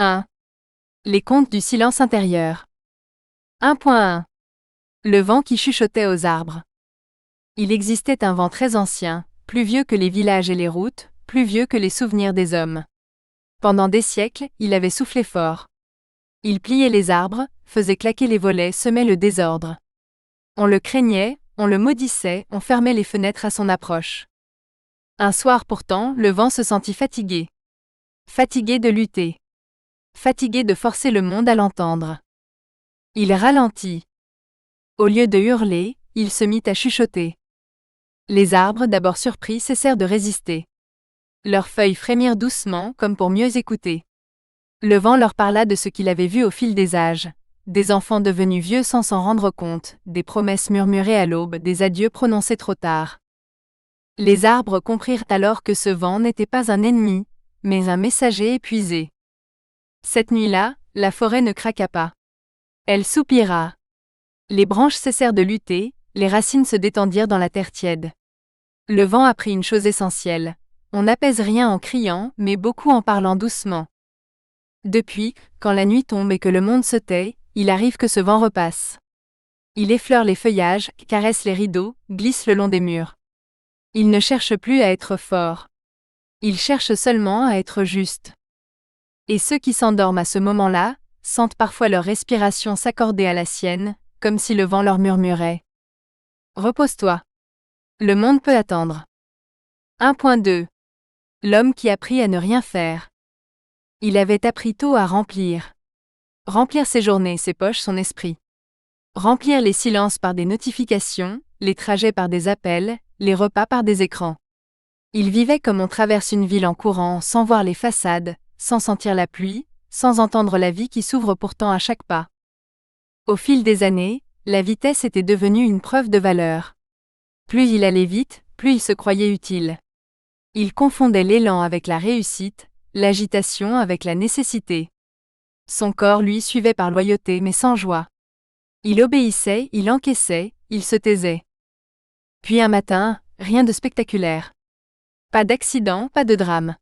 1. Les contes du silence intérieur. 1.1. Le vent qui chuchotait aux arbres. Il existait un vent très ancien, plus vieux que les villages et les routes, plus vieux que les souvenirs des hommes. Pendant des siècles, il avait soufflé fort. Il pliait les arbres, faisait claquer les volets, semait le désordre. On le craignait, on le maudissait, on fermait les fenêtres à son approche. Un soir pourtant, le vent se sentit fatigué. Fatigué de lutter. Fatigué de forcer le monde à l'entendre. Il ralentit. Au lieu de hurler, il se mit à chuchoter. Les arbres, d'abord surpris, cessèrent de résister. Leurs feuilles frémirent doucement, comme pour mieux écouter. Le vent leur parla de ce qu'il avait vu au fil des âges. Des enfants devenus vieux sans s'en rendre compte, des promesses murmurées à l'aube, des adieux prononcés trop tard. Les arbres comprirent alors que ce vent n'était pas un ennemi, mais un messager épuisé. Cette nuit-là, la forêt ne craqua pas. Elle soupira. Les branches cessèrent de lutter, les racines se détendirent dans la terre tiède. Le vent apprit une chose essentielle. On n'apaise rien en criant, mais beaucoup en parlant doucement. Depuis, quand la nuit tombe et que le monde se tait, il arrive que ce vent repasse. Il effleure les feuillages, caresse les rideaux, glisse le long des murs. Il ne cherche plus à être fort. Il cherche seulement à être juste. Et ceux qui s'endorment à ce moment-là, sentent parfois leur respiration s'accorder à la sienne, comme si le vent leur murmurait. Repose-toi. Le monde peut attendre. 1.2. L'homme qui apprit à ne rien faire. Il avait appris tôt à remplir. Remplir ses journées, ses poches, son esprit. Remplir les silences par des notifications, les trajets par des appels, les repas par des écrans. Il vivait comme on traverse une ville en courant, sans voir les façades, sans sentir la pluie, sans entendre la vie qui s'ouvre pourtant à chaque pas. Au fil des années, la vitesse était devenue une preuve de valeur. Plus il allait vite, plus il se croyait utile. Il confondait l'élan avec la réussite, l'agitation avec la nécessité. Son corps lui suivait par loyauté mais sans joie. Il obéissait, il encaissait, il se taisait. Puis un matin, rien de spectaculaire. Pas d'accident, pas de drame.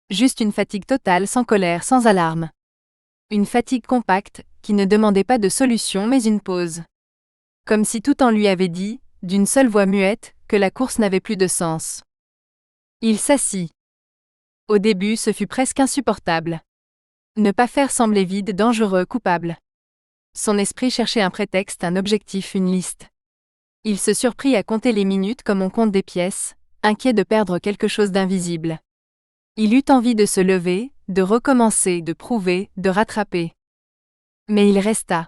Juste une fatigue totale, sans colère, sans alarme. Une fatigue compacte, qui ne demandait pas de solution mais une pause. Comme si tout en lui avait dit, d'une seule voix muette, que la course n'avait plus de sens. Il s'assit. Au début, ce fut presque insupportable. Ne pas faire semblait vide, dangereux, coupable. Son esprit cherchait un prétexte, un objectif, une liste. Il se surprit à compter les minutes comme on compte des pièces, inquiet de perdre quelque chose d'invisible. Il eut envie de se lever, de recommencer, de prouver, de rattraper. Mais il resta.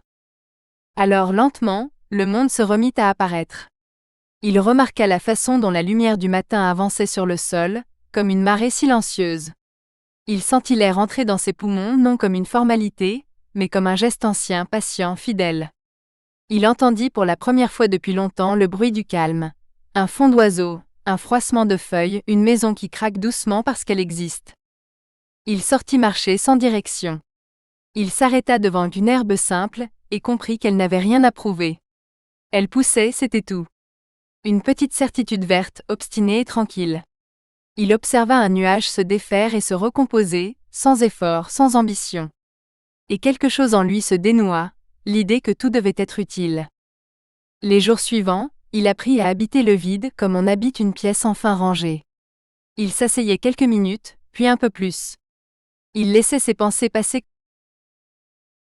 Alors lentement, le monde se remit à apparaître. Il remarqua la façon dont la lumière du matin avançait sur le sol, comme une marée silencieuse. Il sentit l'air entrer dans ses poumons non comme une formalité, mais comme un geste ancien, patient, fidèle. Il entendit pour la première fois depuis longtemps le bruit du calme. Un fond d'oiseaux, un froissement de feuilles, une maison qui craque doucement parce qu'elle existe. Il sortit marcher sans direction. Il s'arrêta devant une herbe simple, et comprit qu'elle n'avait rien à prouver. Elle poussait, c'était tout. Une petite certitude verte, obstinée et tranquille. Il observa un nuage se défaire et se recomposer, sans effort, sans ambition. Et quelque chose en lui se dénoua, l'idée que tout devait être utile. Les jours suivants, il apprit à habiter le vide comme on habite une pièce enfin rangée. Il s'asseyait quelques minutes, puis un peu plus. Il laissait ses pensées passer